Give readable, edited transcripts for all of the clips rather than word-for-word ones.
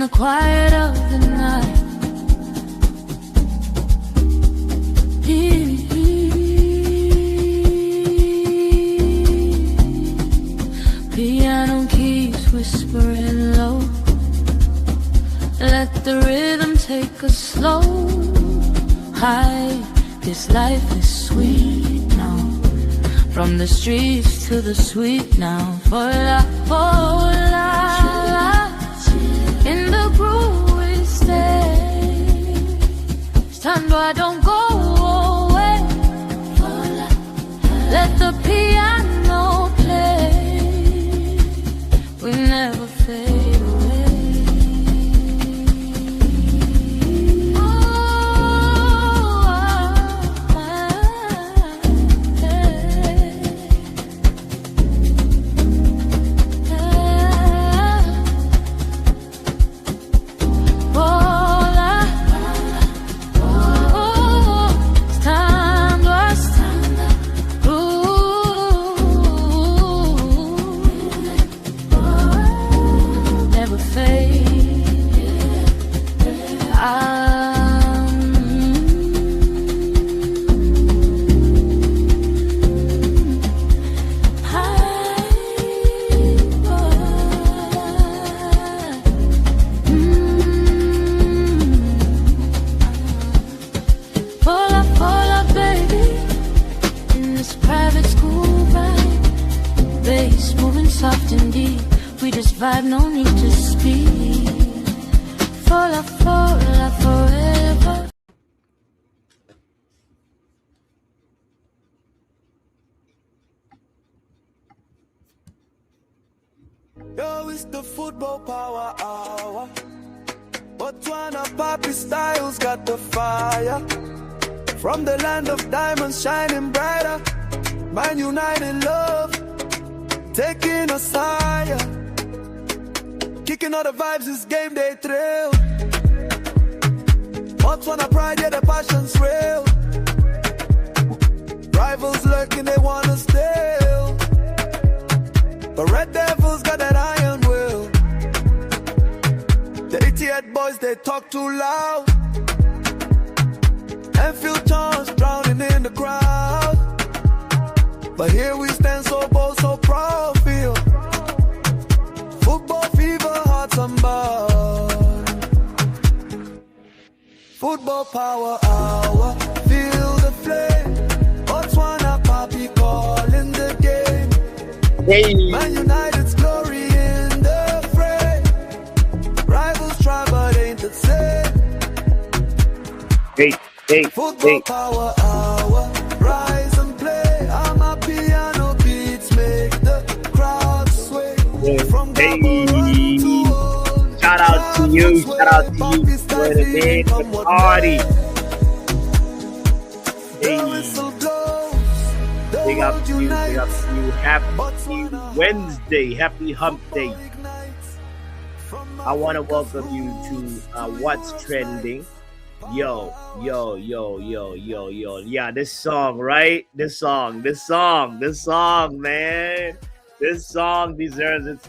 the quiet of the night. Piano keys whispering low. Let the rhythm take us slow. High, this life is sweet now. From the streets to the sweet now. For la, in the groove we stay. Stand I don't go away. Let the piano play. We never fade away. Vibe, no need to speak. Fall forever. Yo, it's the football power hour. Botswana Papi Styles got the fire. From the land of diamonds shining brighter. Man United love, taking us higher. Kicking all the vibes, this game they thrill. Botswana pride, yeah, the passion's real. Rivals lurking, they wanna steal. But Red Devils got that iron will. The idiot boys, they talk too loud. Enfield Towns drowning in the crowd. But here we stand so bold, so proud, feel. Football fever, hearts unbound. Football power hour, feel the flame. Botswana Papi calling the game. Hey. Man United's glory in the fray. Rivals try but ain't the same. Hey. Football power hour, rise and play. I'm a piano beats, make the crowd sway. From Hey. to Shout out to you for the big party. Hey. Big up to you, big up to you. Happy Wednesday, happy hump day. I want to welcome you to What's Trending. Yo. Yeah, this song, right? This song, man. This song deserves its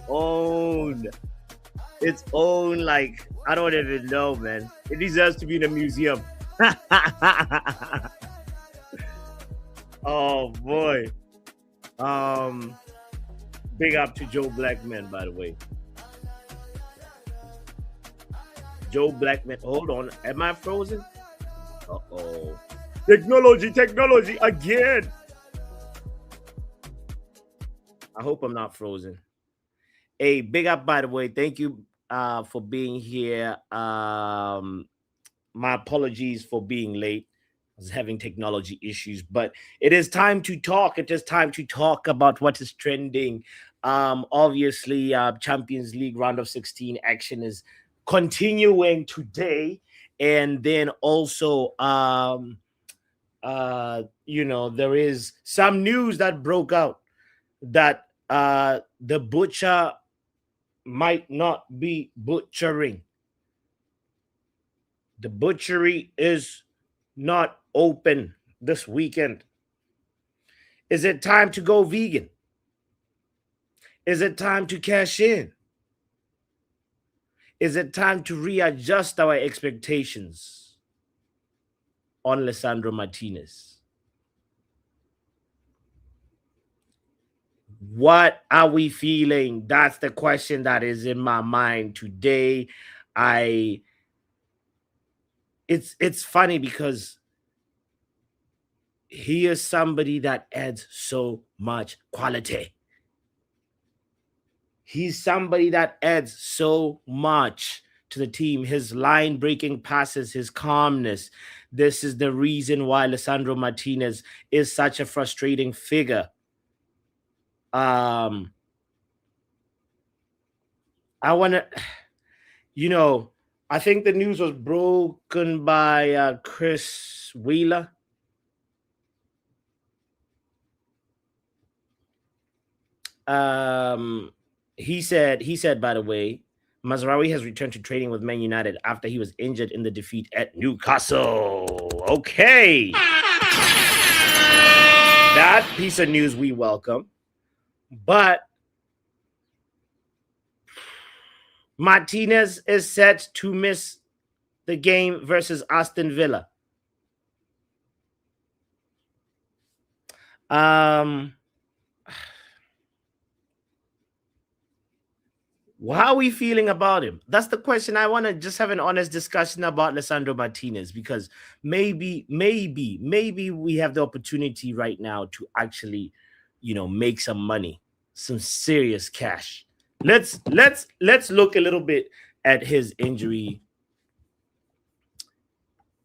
own, like, I don't even know, man. It deserves to be in a museum. Oh boy. Big up to Joe Blackman, by the way. Joe Blackman. Hold on. Am I frozen? Uh-oh. Technology again. I hope I'm not frozen. Hey, big up, by the way. Thank you for being here. My apologies for being late. I was having technology issues, but it is time to talk. It is time to talk about what is trending. Obviously, Champions League round of 16 action is continuing today, and then also there is some news that broke out that the butcher might not be butchering. The butchery is not open this weekend. Is it time to go vegan? Is it time to cash in? Is it time to readjust our expectations on Lisandro Martinez? What are we feeling? That's the question that is in my mind today. It's funny because he is somebody that adds so much quality. He's somebody that adds so much to the team. His line breaking passes, his calmness. This is the reason why Lisandro Martinez is such a frustrating figure. I want to, I think the news was broken by Chris Wheeler. He said, by the way, Mazraoui has returned to training with Man United after he was injured in the defeat at Newcastle. Okay. That piece of news we welcome. But Martinez is set to miss the game versus Aston Villa. How are we feeling about him? That's the question. I want to just have an honest discussion about Lisandro Martinez, because maybe we have the opportunity right now to actually, make some money, some serious cash. Let's look a little bit at his injury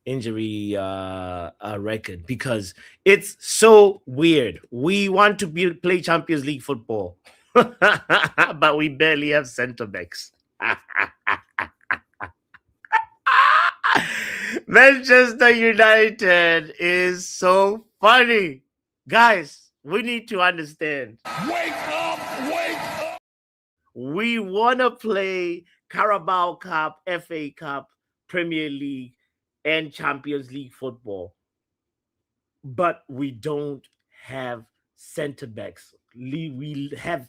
record, because it's so weird. We want to play Champions League football, but we barely have center backs. Manchester United is so funny. Guys, we need to understand. Wake up! We want to play Carabao Cup, FA Cup, Premier League, and Champions League football, but we don't have center backs. We have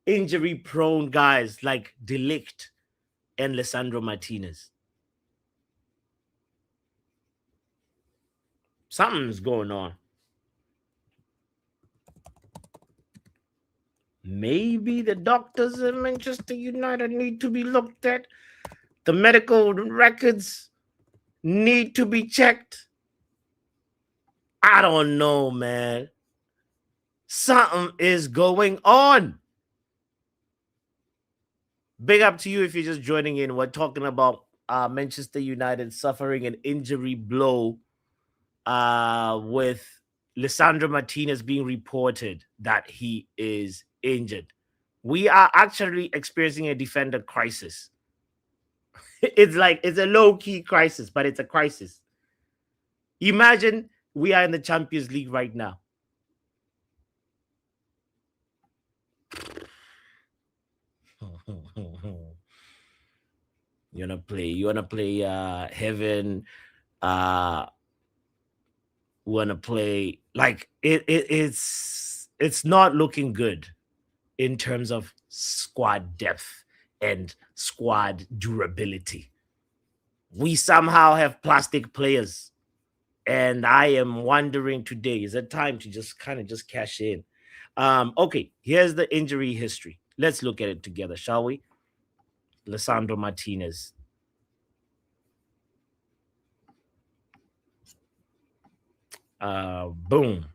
injury prone guys like De Ligt and Lisandro Martinez. Something's going on. Maybe the doctors in Manchester United need to be looked at. The medical records need to be checked. I don't know, man. Something is going on. Big up to you if you're just joining in. We're talking about Manchester United suffering an injury blow with Lisandro Martinez being reported that he is injured. We are actually experiencing a defender crisis. It's a low-key crisis, but it's a crisis. Imagine we are in the Champions League right now. You wanna play heaven. Wanna play like it's not looking good in terms of squad depth and squad durability. We somehow have plastic players, and I am wondering today, is it time to just cash in? Okay, here's the injury history. Let's look at it together, shall we? Lisandro Martinez. Boom.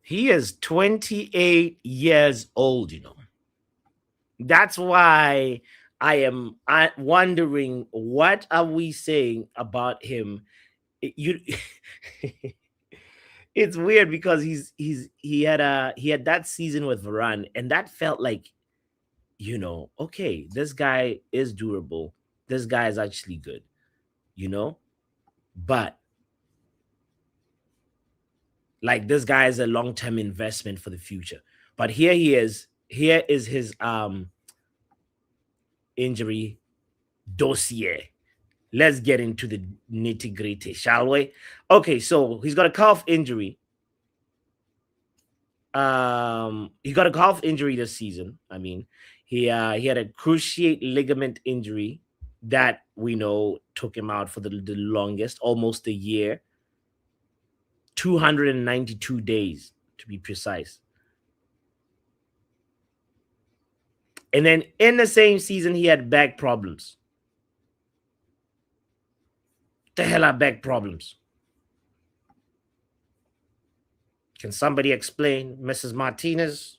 He is 28 years old, That's why I'm wondering, what are we saying about him? It's weird because he had that season with Varane, and that felt like, okay, this guy is durable. This guy is actually good, but like, this guy is a long-term investment for the future. But here he is. Here is his injury dossier. Let's get into the nitty-gritty, shall we? Okay, so he's got a calf injury. He got a calf injury this season. I mean, He had a cruciate ligament injury that we know took him out for the longest, almost a year, 292 days to be precise. And then in the same season, he had back problems. The hell are back problems? Can somebody explain, Mrs. Martinez?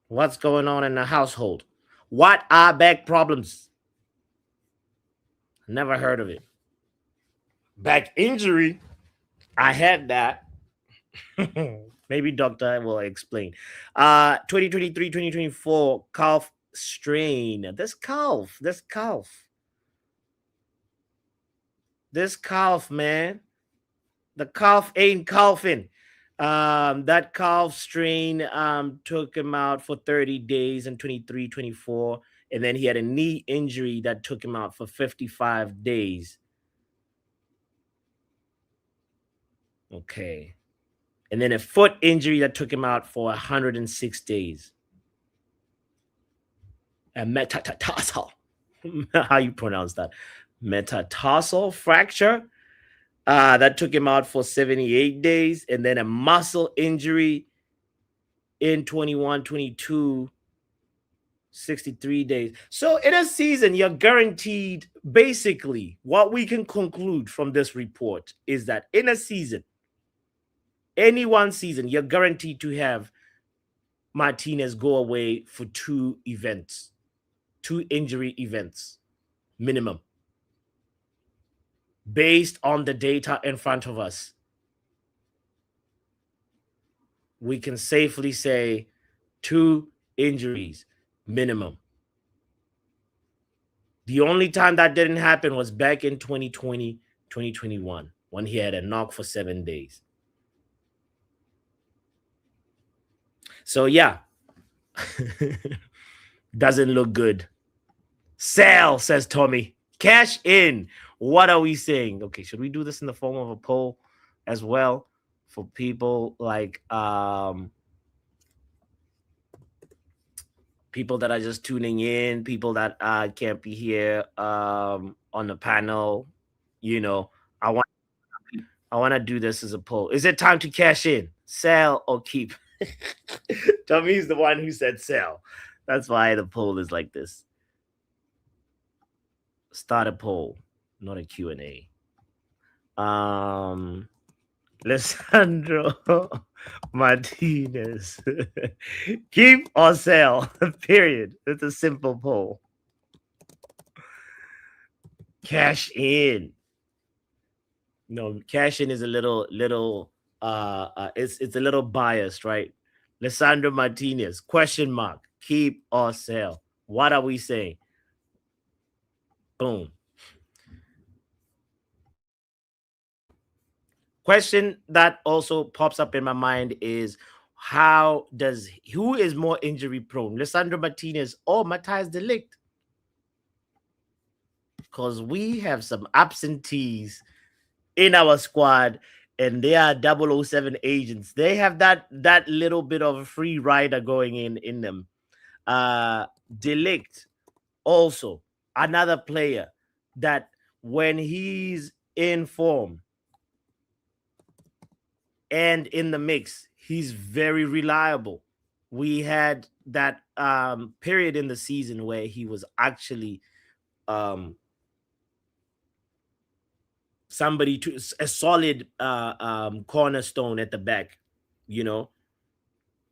What's going on in the household? What are back problems? Never heard of it. Back injury? I had that. Maybe doctor will explain. 2023, 2024, calf strain. This calf, man. The calf ain't calfing. That calf strain took him out for 30 days in 23, 24. And then he had a knee injury that took him out for 55 days. Okay. And then a foot injury that took him out for 106 days. A metatarsal. How you pronounce that? Metatarsal fracture. That took him out for 78 days. And then a muscle injury in 21, 22, 63 days. So in a season, you're guaranteed, basically, what we can conclude from this report is that in a season, any one season, you're guaranteed to have Martinez go away for 2 events, 2 injury events, minimum. Based on the data in front of us, we can safely say 2 injuries, minimum. The only time that didn't happen was back in 2020, 2021, when he had a knock for 7 days. So, yeah. Doesn't look good. Sell, says Tommy. Cash in. What are we saying? Okay, should we do this in the form of a poll as well for people like people that are just tuning in, people that can't be here on the panel? You know, I want to do this as a poll. Is it time to cash in, sell, or keep? Tommy's the one who said sell. That's why the poll is like this. Start a poll, not a Q&A. Lisandro Martinez. Keep or sell? Period. It's a simple poll. Cash in. No, cash in is a little it's a little biased, right? Lisandro Martinez, question mark, keep or sell? What are we saying? Boom. Question that also pops up in my mind is who is more injury prone, Lisandro Martinez or Matthijs de Ligt? Because we have some absentees in our squad, and they are 007 agents. They have that little bit of a free rider going in them. De Ligt, also another player that when he's in form and in the mix, he's very reliable. We had that period in the season where he was actually somebody to a solid cornerstone at the back. You know,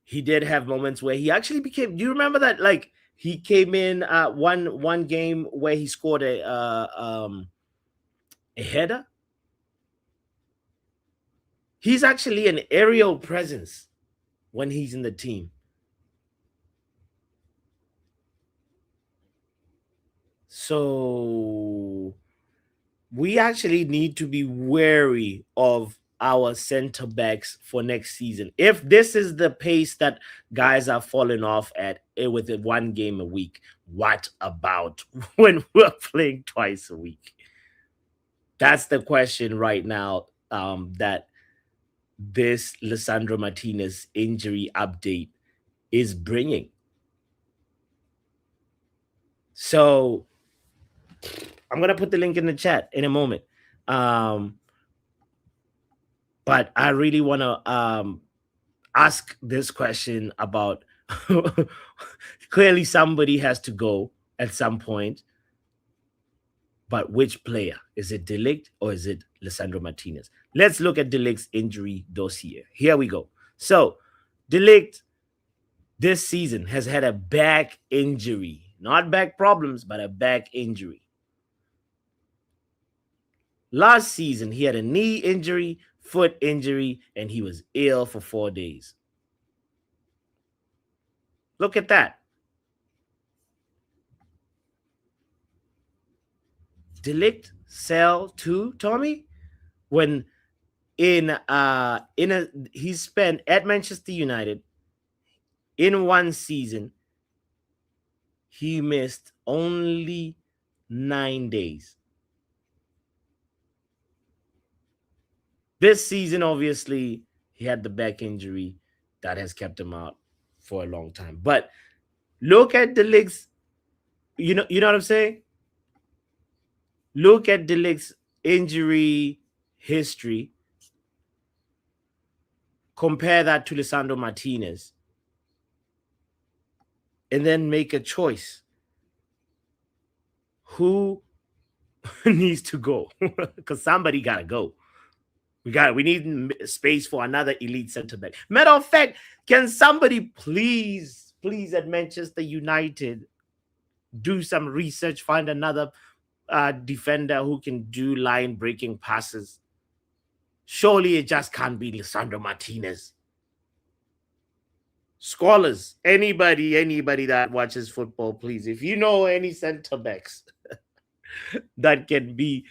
he did have moments where he actually became. Do you remember that? Like he came in one game where he scored a header. He's actually an aerial presence when he's in the team. So we actually need to be wary of our center backs for next season. If this is the pace that guys are falling off at with 1 game a week, what about when we're playing twice a week? That's the question right now that this Lisandro Martinez injury update is bringing. So I'm going to put the link in the chat in a moment. But I really want to ask this question about clearly somebody has to go at some point. But which player? Is it De Ligt or is it Lisandro Martinez? Let's look at De Ligt's injury dossier. Here we go. So De Ligt this season has had a back injury. Not back problems, but a back injury. Last season, he had a knee injury, foot injury, and he was ill for 4 days. Look at that. De Ligt sell to Tommy when he spent at Manchester United in one season, he missed only 9 days. This season, obviously, he had the back injury that has kept him out for a long time. But look at De Ligt's, you know what I'm saying? Look at De Ligt's injury history. Compare that to Lisandro Martinez. And then make a choice. Who needs to go? Because somebody got to go. We need space for another elite center back. Matter of fact, can somebody please at Manchester United do some research, find another defender who can do line-breaking passes? Surely it just can't be Lisandro Martinez. Scholars, anybody that watches football, please, if you know any center backs that can be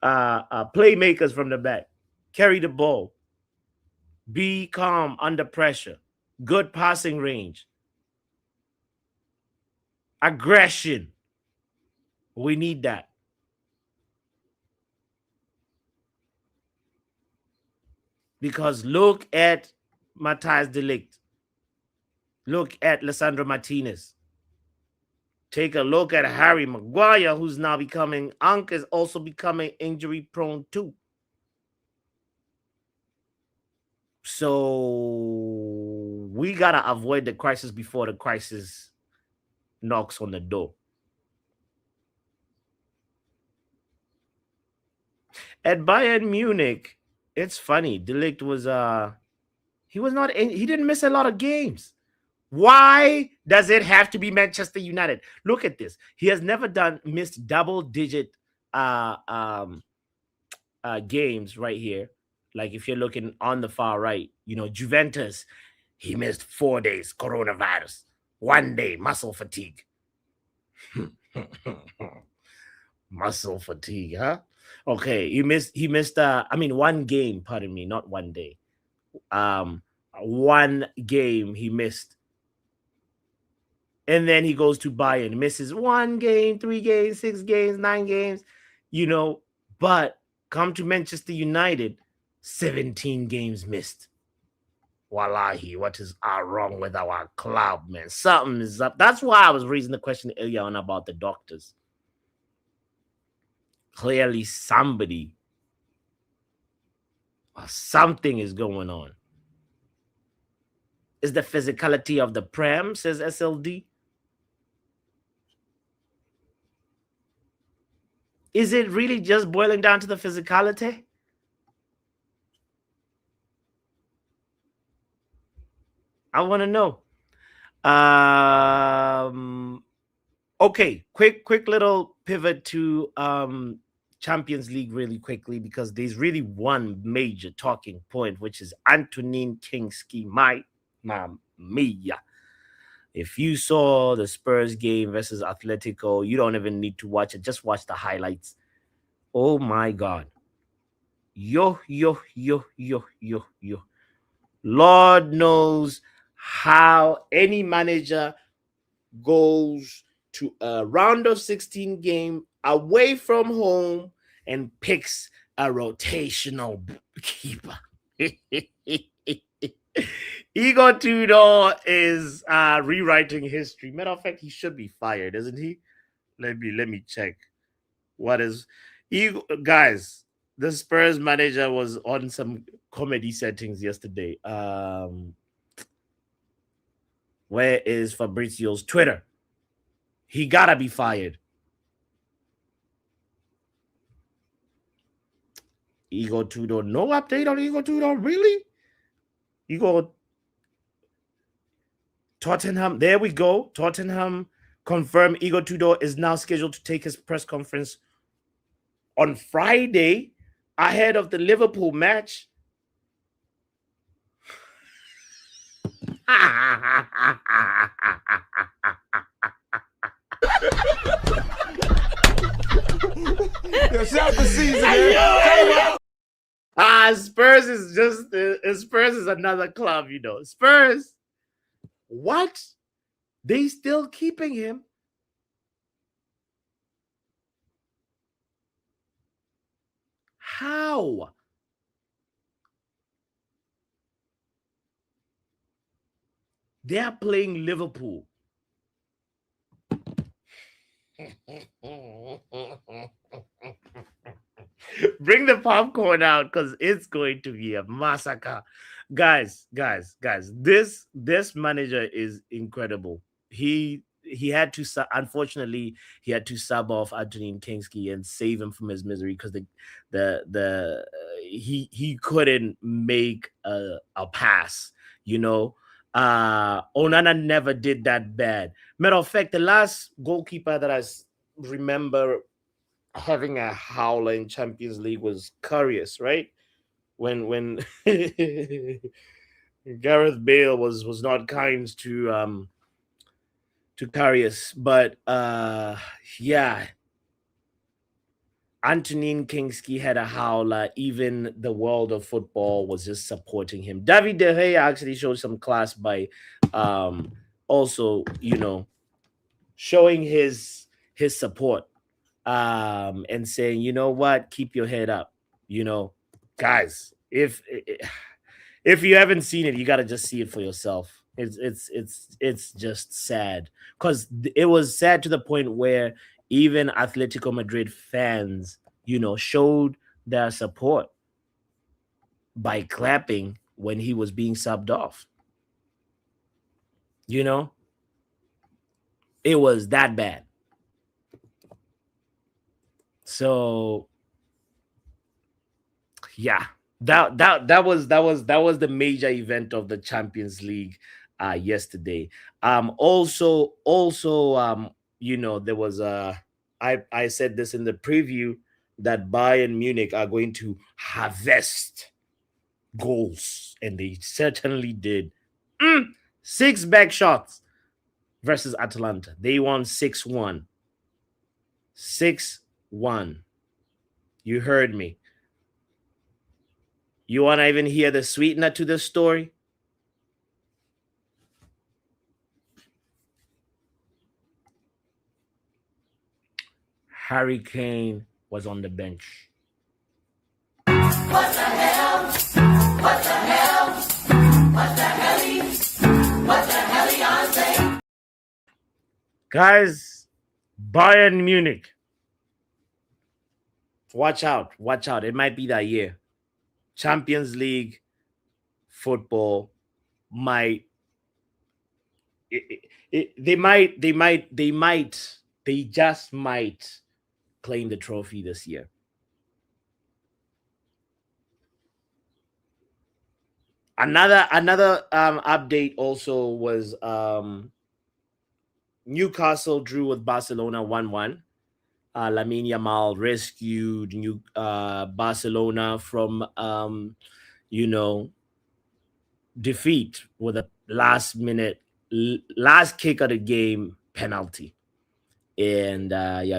playmakers from the back, carry the ball, be calm under pressure, good passing range, aggression. We need that. Because look at Matthijs de Ligt. Look at Lisandro Martinez. Take a look at Harry Maguire, who's now becoming, Ank is also becoming injury prone too. So we got to avoid the crisis before the crisis knocks on the door. At Bayern Munich, it's funny. De Ligt was he didn't miss a lot of games. Why does it have to be Manchester United? Look at this. He has never missed double-digit games right here. Like if you're looking on the far right, Juventus, he missed 4 days, coronavirus. 1 day, muscle fatigue. Muscle fatigue, huh? Okay, he missed 1 game, pardon me, not 1 day. 1 game he missed. And then he goes to Bayern, misses 1 game, 3 games, 6 games, 9 games, but come to Manchester United, 17 games missed. Wallahi, what is wrong with our club, man? Something is up. That's why I was raising the question earlier on about the doctors. Clearly somebody or something is going on. Is the physicality of the Prem, says SLD. Is it really just boiling down to the physicality? I want to know. Okay, quick little pivot to Champions League really quickly, because there's really one major talking point, which is Antonín Kinsky, Mamma mia. If you saw the Spurs game versus Atletico, you don't even need to watch it. Just watch the highlights. Oh my God. Yo. Lord knows how any manager goes to a round of 16 game away from home and picks a rotational keeper. Igor Tudor is rewriting history. Matter of fact, he should be fired, isn't he? Let me check. What is Igor, guys? The Spurs manager was on some comedy settings yesterday. Where is Fabrizio's Twitter? He gotta be fired. Igor Tudor, no update on Igor Tudor, really? Igor Tottenham, there we go. Tottenham confirmed Igor Tudor is now scheduled to take his press conference on Friday ahead of the Liverpool match. Shout the season. Spurs is Spurs is another club, Spurs. What? They still keeping him? How? They are playing Liverpool. Bring the popcorn out because it's going to be a massacre. Guys. This manager is incredible. He had to, unfortunately, he had to sub off Antonín Kinsky and save him from his misery because he couldn't make a pass. Onana never did that bad. Matter of fact, the last goalkeeper that I remember having a howler in Champions League was Karius, right? When Gareth Bale was not kind to Karius, but yeah, Antonín Kinsky had a howler. Even the world of football was just supporting him. David De Gea actually showed some class by also, showing his support and saying, you know what, keep your head up. Guys, if you haven't seen it, you got to just see it for yourself. It's just sad because it was sad to the point where even Atletico Madrid fans, showed their support by clapping when he was being subbed off. It was that bad. So yeah, that was the major event of the Champions League yesterday. Also, there was I said this in the preview that Bayern Munich are going to harvest goals, and they certainly did. 6 back shots versus Atalanta. They won 6-1. 6-1. You heard me. You want to even hear the sweetener to this story? Harry Kane was on the bench. What the hell? What the hell? What the hell? What the hell, Beyonce? Guys, Bayern Munich. Watch out. It might be that year. Champions League football might. They just might claim the trophy this year. Another update also was Newcastle drew with Barcelona 1-1. Lamine Yamal rescued Barcelona from defeat with a last kick of the game penalty. And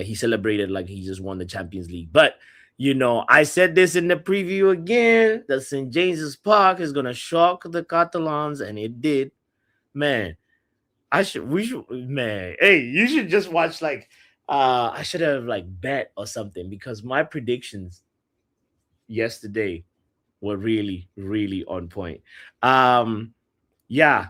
he celebrated like he just won the Champions League. But I said this in the preview again, that St. James's Park is gonna shock the Catalans, and it did. Man, hey, you should just watch I should have bet or something, because my predictions yesterday were really, really on point. yeah,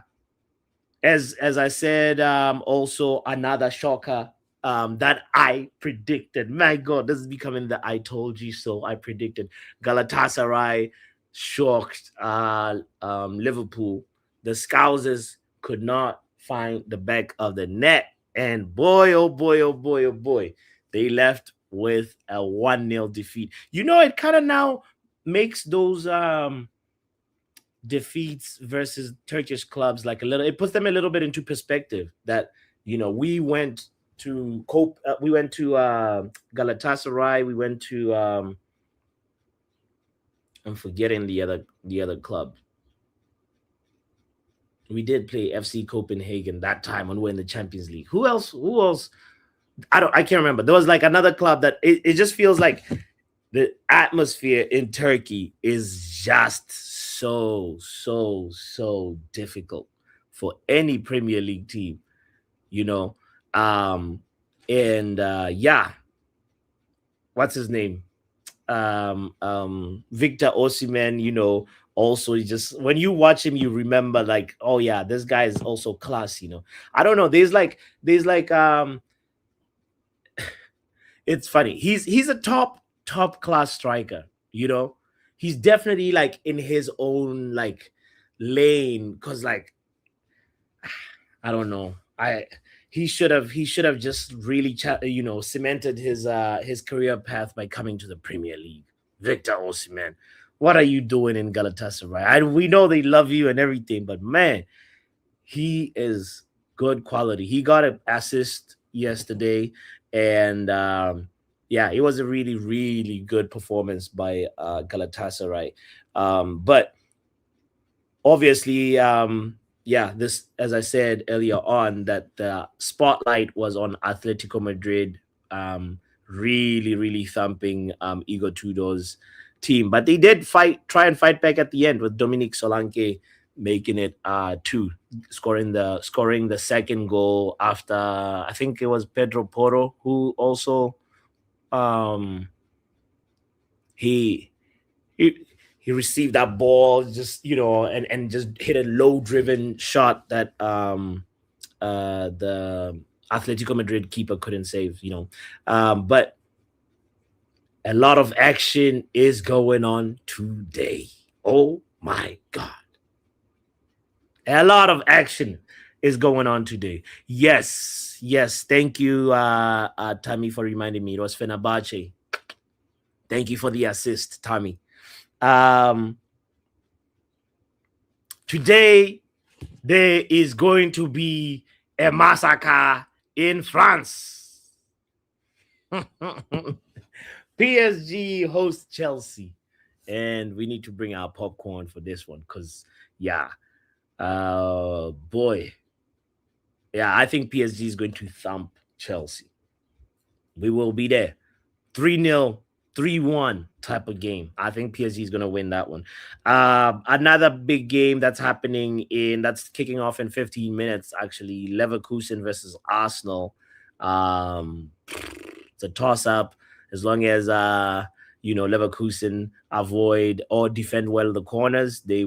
as I said, also another shocker that I predicted. My God, this is becoming the I told you so. I predicted Galatasaray shocked Liverpool. The Scousers could not find the back of the net, and boy, oh boy, oh boy, oh boy, they left with a 1-0 defeat. You know, it kind of now makes those defeats versus Turkish clubs like a little, it puts them a little bit into perspective that, you know, we went to Galatasaray, we went to I'm forgetting the other club. We did play FC Copenhagen that time when we were in the Champions League. Who else? I can't remember. There was like another club that it just feels like the atmosphere in Turkey is just so difficult for any Premier League team, you know. And yeah, what's his name? Victor Osimhen, you know, also just when you watch him, you remember like, oh yeah, this guy is also class, you know. I don't know. There's like it's funny. He's a top class striker, you know. He's definitely like in his own like lane cuz like I don't know. I he should have just really cemented his career path by coming to the Premier League. Victor Osimhen, what are you doing in Galatasaray? We know they love you and everything, but man, he is good quality. He got an assist yesterday, and yeah, it was a really good performance by Galatasaray. But obviously, yeah, this, as I said earlier on, that the spotlight was on Atletico Madrid, really thumping Igor Tudor's team, but they did try and fight back at the end with Dominic Solanke making it two, scoring the second goal after I think it was Pedro Porro who also um he he he received that ball just and just hit a low driven shot that the Atletico Madrid keeper couldn't save, but a lot of action is going on today. Oh my God. A lot of action is going on today. Yes. Thank you, Tammy, for reminding me. It was Fenerbahce. Thank you for the assist, Tammy. Today, there is going to be a massacre in France. PSG hosts Chelsea. And we need to bring our popcorn for this one because, yeah. Boy. Yeah, I think PSG is going to thump Chelsea. We will be there. 3-0, 3-1 type of game. I think PSG is going to win that one. Another big game that's kicking off in 15 minutes, actually. Leverkusen versus Arsenal. It's a toss-up. As long as Leverkusen avoid or defend well the corners, they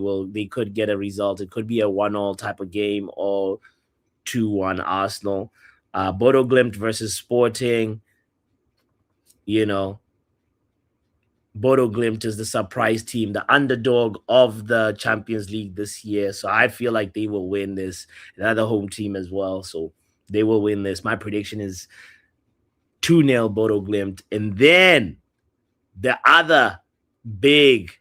could get a result. It could be a 1-1 type of game or 2-1 Arsenal. Bodo Glimt versus Sporting. Bodo Glimt is the surprise team, the underdog of the Champions League this year. So I feel like they will win this. They're the home team as well, so they will win this. My prediction is 2-0 Bodo Glimt. And then the other big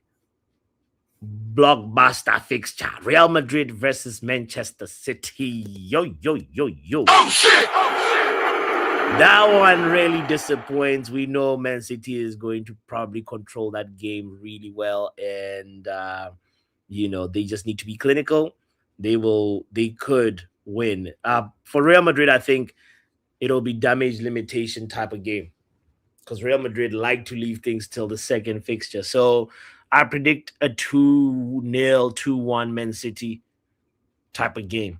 blockbuster fixture, Real Madrid versus Manchester City. Yo. Oh, shit! That one really disappoints. We know Man City is going to probably control that game really well. And, they just need to be clinical. They could win. For Real Madrid, I think it'll be damage limitation type of game because Real Madrid like to leave things till the second fixture. So I predict a 2-0, 2-1 Man City type of game.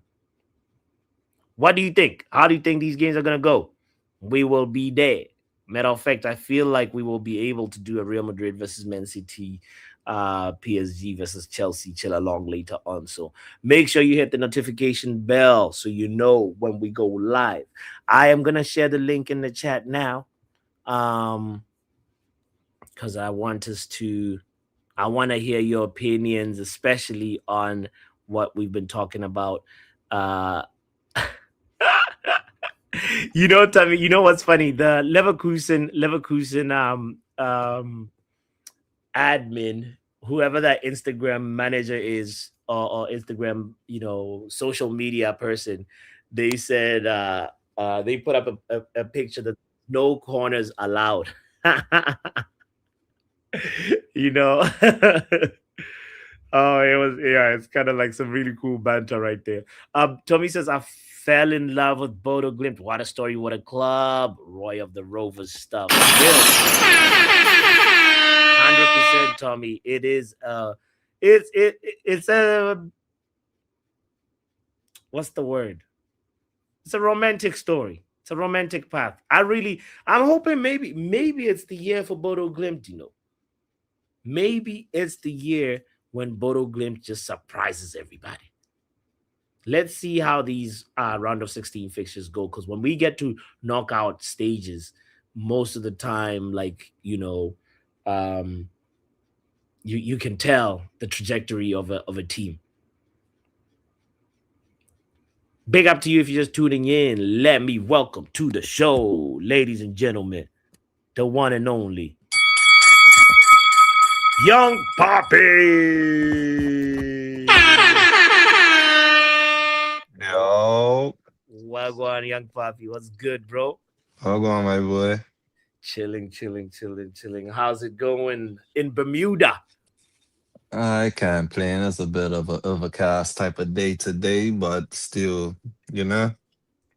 What do you think? How do you think these games are going to go? We will be there. Matter of fact, I feel like we will be able to do a Real Madrid versus Man City PSG versus Chelsea chill along later on. So make sure you hit the notification bell so you know when we go live. I am gonna share the link in the chat now. Because I want to hear your opinions, especially on what we've been talking about. Uh Tommy, you know what's funny? The Leverkusen admin, whoever that Instagram manager is, or Instagram, social media person, they said they put up a picture that no corners allowed. you know. Oh, it's kind of like some really cool banter right there. Tommy says, I fell in love with Bodo Glimt. What a story, what a club. Roy of the Rovers stuff. 100%, Tommy. It is it's a what's the word? It's a romantic story. It's a romantic path. I'm hoping maybe it's the year for Bodo Glimt, Maybe it's the year when Bodo Glimt just surprises everybody. Let's see how these round of 16 fixtures go, because when we get to knockout stages, most of the time, you can tell the trajectory of a team. Big up to you if you're just tuning in. Let me welcome to the show, ladies and gentlemen, the one and only Young Poppy. Yo. Wagwan, Young Poppy. What's good, bro? Hold on, my boy. Chilling. How's it going in Bermuda? I can't complain. It's a bit of a overcast type of day today, but still,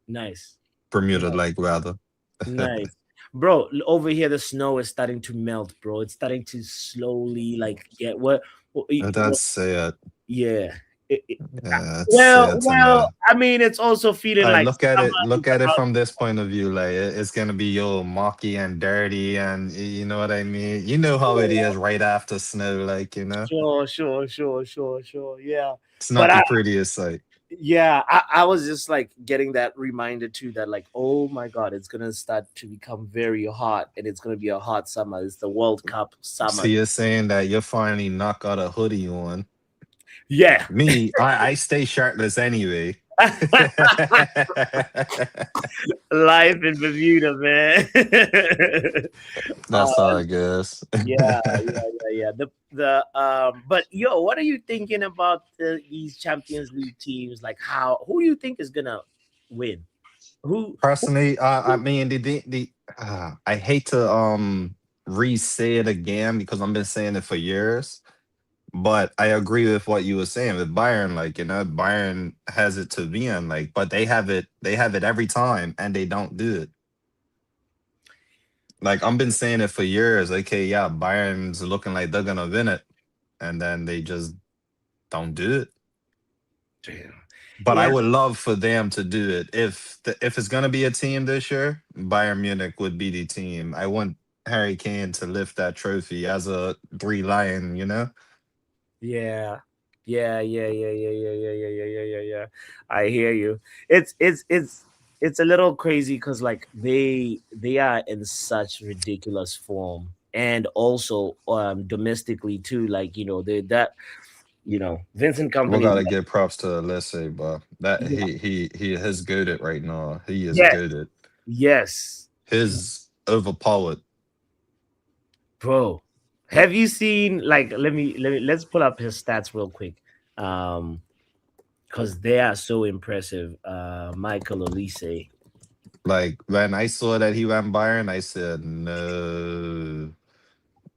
Nice. Bermuda-like weather. Nice. Bro, over here the snow is starting to melt, bro. It's starting to slowly get what That's it. yeah. Yeah, well, I mean, it's also feeling like look at it from this point of view. Like it's gonna be all mucky and dirty, and you know what I mean. You know how it is right after snow, Sure. Yeah, it's not the prettiest sight. Yeah, I was just getting that reminder too that oh my god, it's gonna start to become very hot, and it's gonna be a hot summer. It's the World Cup summer. So you're saying that you're finally not got a hoodie on? Yeah. Me, I stay shirtless anyway. Life in Bermuda, man. That's how I guess. Yeah. But what are you thinking about these Champions League teams? Who do you think is gonna win? Who personally? I mean, I hate to re-say it again because I've been saying it for years. But I agree with what you were saying with Bayern. Bayern has it to win, but they have it every time, and they don't do it. I've been saying it for years. Okay, yeah, Bayern's looking like they're gonna win it, and then they just don't do it. Damn. But yeah. I would love for them to do it. If it's gonna be a team this year, Bayern Munich would be the team. I want Harry Kane to lift that trophy as a Three Lion, Yeah. I hear you. It's a little crazy because they are in such ridiculous form, and also domestically too. Vincent Kompany. We gotta give props to Alessi, but he is goated right now. He is goated. Yes. His overpowered. Bro. Have you seen let's pull up his stats real quick. Because they are so impressive. Michael Olise. When I saw that he went Bayern, I said no.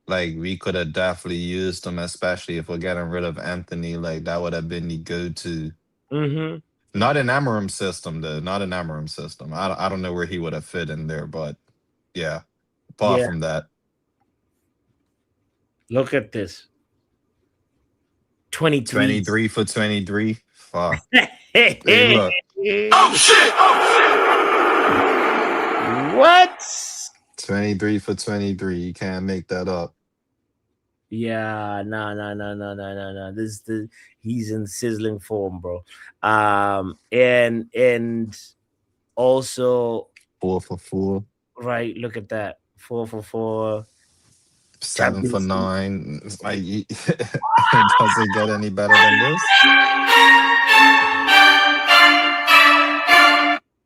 We could have definitely used him, especially if we're getting rid of Anthony. That would have been the go-to. Mm-hmm. Not an Amorim system, though. Not an Amorim system. I don't know where he would have fit in there, but yeah. Apart from that. Look at this. 23 for 23. Fuck. Hey, look. Oh shit! What? 23 for 23. You can't make that up. Yeah, no, no, no, no, no, no, no. He's in sizzling form, bro. And also, 4 for 4, right, look at that. 4 for 4 7 for Champions League. 9. It's like, it doesn't get any better than this.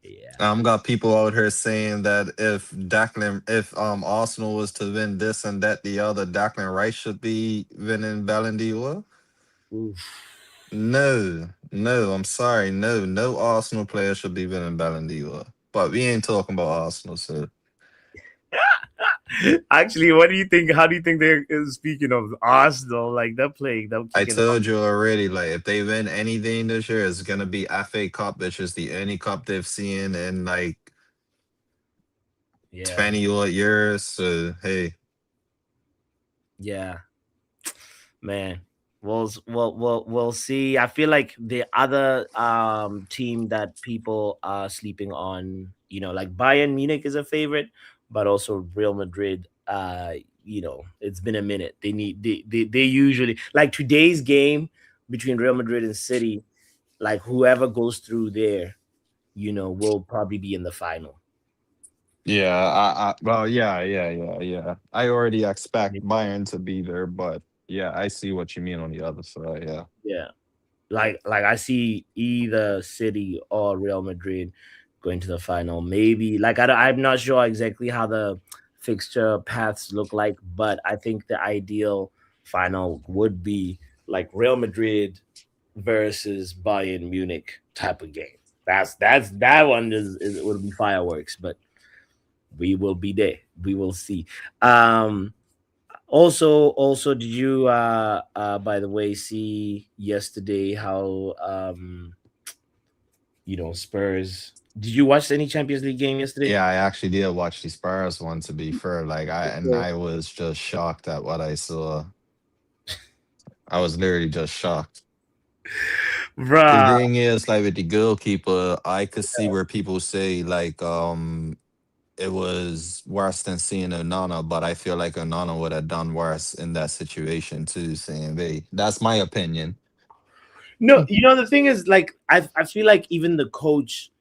Yeah. Got people out here saying that if Arsenal was to win this and that the other, Declan Rice should be winning Ballon d'Or. Oof. No, no, I'm sorry, no, no Arsenal player should be winning Ballon d'Or. But we ain't talking about Arsenal, so Actually, what do you think? How do you think they're speaking of Arsenal? Like they're playing, they're I kicking off. told you already. Like, if they win anything this year, it's gonna be FA Cup, which is the only cup they've seen in like Yeah, 20 odd years. So hey, yeah, man. We'll see. I feel like the other team that people are sleeping on, like Bayern Munich is a favorite, but also Real Madrid. It's been a minute. They usually like today's game between Real Madrid and City. Like whoever goes through there, will probably be in the final. yeah, well, yeah, yeah, yeah, yeah. I already expect Bayern to be there, but yeah, I see what you mean on the other side. Yeah, Yeah. Like I see either City or Real Madrid going to the final. Maybe like I'm not sure exactly how the fixture paths look like, but I think the ideal final would be like Real Madrid versus Bayern Munich type of game. That one is would be fireworks, but we will be there. We will see. Um also, did you by the way see yesterday how Spurs, did you watch any Champions League game yesterday? yeah. I actually did watch the Spurs one. To be fair, like I was just shocked at what I saw. I was literally just shocked. The Bruh. thing is, like with the goalkeeper, I could see where people say like it was worse than seeing Onana, but I feel like Onana would have done worse in that situation too. Saying, "Hey, that's my opinion." No, the thing is, like, I feel like even the coach,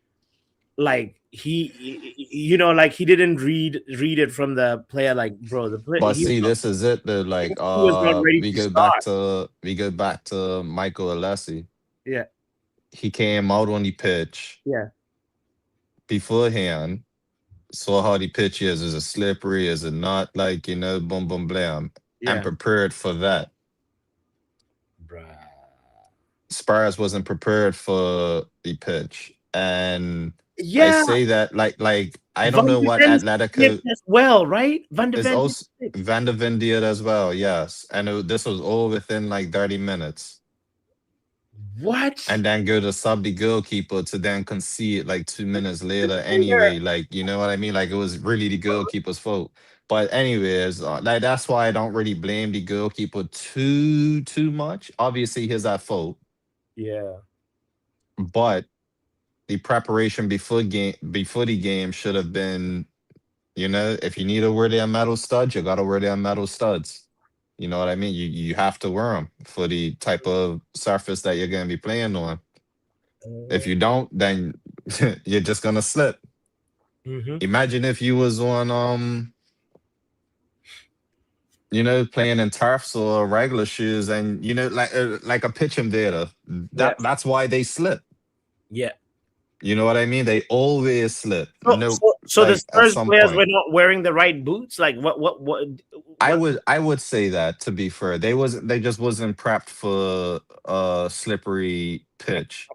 like like he didn't read it from the player, like, bro, the player, But see, this is it. Though, like, he was not ready to start. we go back to Michael Alessi. Yeah, He came out on the pitch yeah, beforehand, saw how the pitch is it slippery, is it not, like, boom, boom, blam, and yeah, prepared for that. bruh. Spurs wasn't prepared for the pitch, and I Yeah, say that like I don't Van know de what Ven did Atletico as well, right? Van de is Ven also. did. Van de Ven did as well, yes, and this was all within like 30 minutes, What? and then go to sub the goalkeeper to then concede like 2 minutes later. Yeah. Anyway, like you know what I mean? Like it was really the goalkeeper's fault. But anyways, like that's why I don't really blame the goalkeeper too much. Obviously, he's at fault, Yeah. but the preparation before the game should have been, if you need to wear their metal studs, you gotta wear their metal studs. You know what I mean? You have to wear them for the type of surface that you're gonna be playing on. If you don't, then you're just gonna slip. Mm-hmm. Imagine if you was on playing in turfs or regular shoes, and like a pitch invader. Yeah. That's why they slip. Yeah. You know what I mean? They always slip. So, No, so, so the like at Spurs some players point. were not wearing the right boots. Like what? I What? would I would say that, to be fair. They just wasn't prepped for a slippery pitch.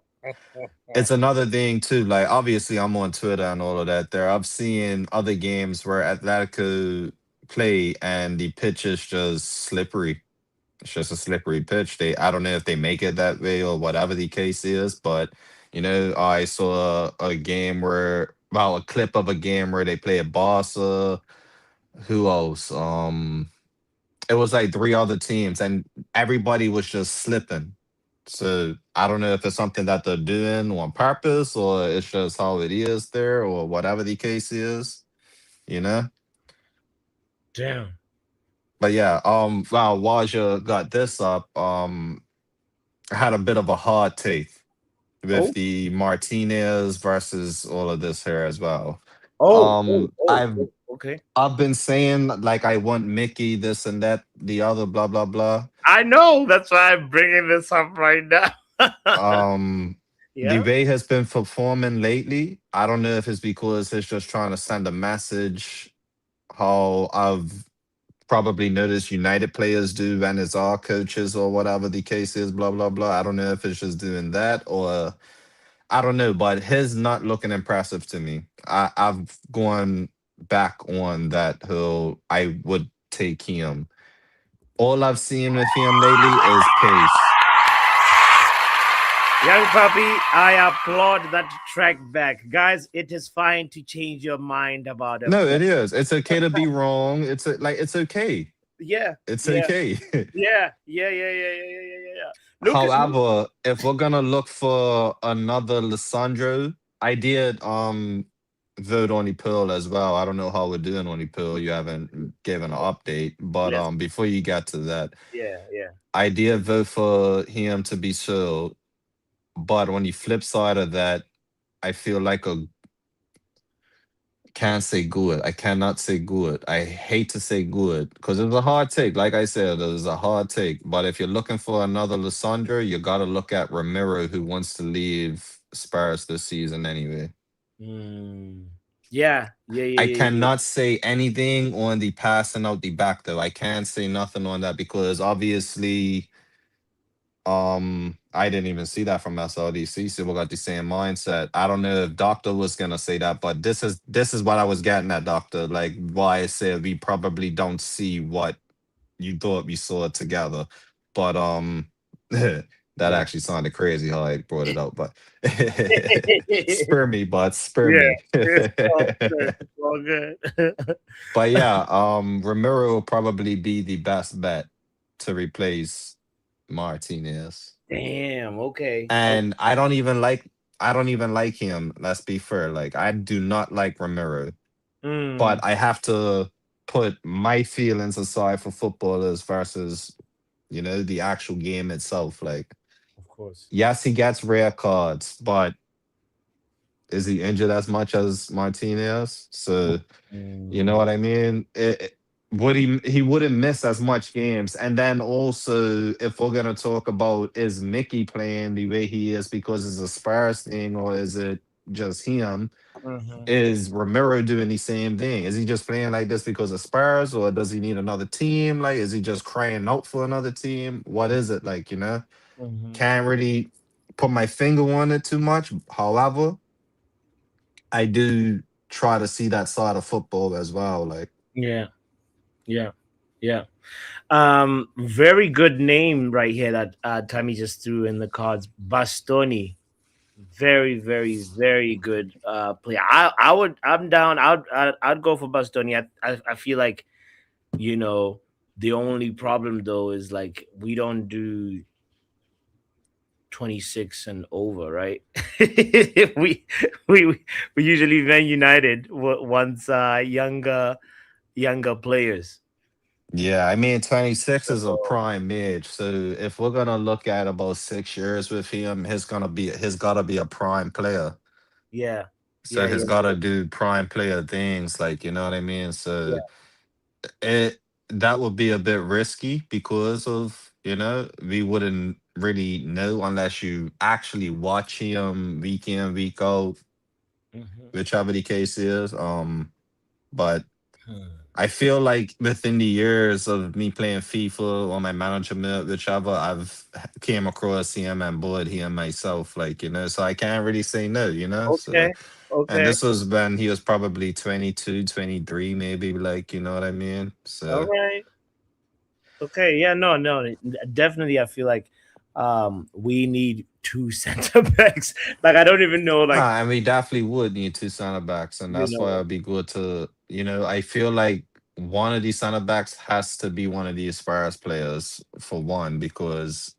It's another thing too. Like obviously I'm on Twitter and all of that there. I've seen other games where Atletico play and the pitch is just slippery. It's just a slippery pitch. I don't know if they make it that way or whatever the case is, but I saw a game where, well, a clip of a game where they play at Barca. Who else? It was like three other teams, and everybody was just slipping. So I don't know if it's something that they're doing on purpose or it's just how it is there or whatever the case is, you know? Damn. But yeah, while Waja got this up, I had a bit of a hard take with Oh, the Martinez versus all of this here as well. oh, oh, oh, I've oh, okay. I've been saying like I want Mickey, this and that, the other, blah blah blah. I know. That's why I'm bringing this up right now. The Yeah. way has been performing lately, I don't know if it's because he's just trying to send a message. How I've probably noticed United players do when it's our coaches or whatever the case is, blah blah blah. I don't know if it's just doing that or I don't know, but his not looking impressive to me. I've gone back on that hill. I would take him. All I've seen with him lately is pace. Young puppy, I applaud that track back. Guys, it is fine to change your mind about a No, player. it is. It's okay to be wrong. Like it's okay. Yeah, It's yeah, okay. yeah. Look at look. However, if we're gonna look for another Lissandro, I did vote on the Pearl as well. I don't know how we're doing on the Pearl. You haven't given an update, but Let's, before you get to that, yeah. I did vote for him to be sold. But on the flip side of that, I feel like a can't say good. I cannot say good. I hate to say good because it's a hard take. Like I said, it's a hard take. But if you're looking for another Lissandra, you got to look at Ramiro, who wants to leave Spurs this season anyway. Mm. Yeah, I yeah. cannot say anything on the passing out the back, though. I can't say nothing on that because obviously I didn't even see that from SLDC. So we got the same mindset. I don't know if Doctor was gonna say that, but this is what I was getting at, Doctor. Like why I said we probably don't see what you thought we saw together. But that Yeah. actually sounded crazy how I brought it up. But spur me, but spur Yeah, me. it's all good. It's all good. But yeah, Ramiro will probably be the best bet to replace Martinez. Damn, okay. Oh, And I don't even like him. Let's be fair. Like I do not like Ramiro, mm, but I have to put my feelings aside for footballers versus the actual game itself. Like of course. yes, he gets rare cards, but is he injured as much as Martinez? So you know Mm, what I mean? Would he wouldn't miss as much games. And then also, if we're gonna talk about is Mickey playing the way he is because it's a Spurs thing, or is it just him? mhm, Is Ramiro doing the same thing? Is he just playing like this because of Spurs, or does he need another team? Like, is he just crying out for another team? What is it like? mhm. Can't really put my finger on it too much. However, I do try to see that side of football as well. Like. Yeah, yeah, yeah. Very good name right here that Tommy just threw in the cards. Bastoni. Very good player. I'm down. I'd go for Bastoni. I feel like, you know, the only problem though is like we don't do 26 and over, right? we we usually Man United once younger players. Yeah, I mean, 26 is a So, prime age. So if we're gonna look at about 6 years with him, he's gotta be a prime player. yeah, So yeah, he's yeah, gotta do prime player things, like you know what I mean? So yeah. it that would be a bit risky because of, we wouldn't really know unless you actually watch him week in, week out, Hmm. whichever the case is. But Hmm. I feel like within the years of me playing FIFA or my management, whichever, I've came across him and bought him myself, like, so I can't really say no, so, Okay, and okay, this was when he was probably 22, 23, maybe, like, you know what I mean? all So, right. Okay, yeah, no, definitely. I feel like we need two center backs. Like I don't even know, like and we definitely would need two center backs, and you that's why know, it'd be good to, I feel like one of these center backs has to be one of these Spurs players for one, because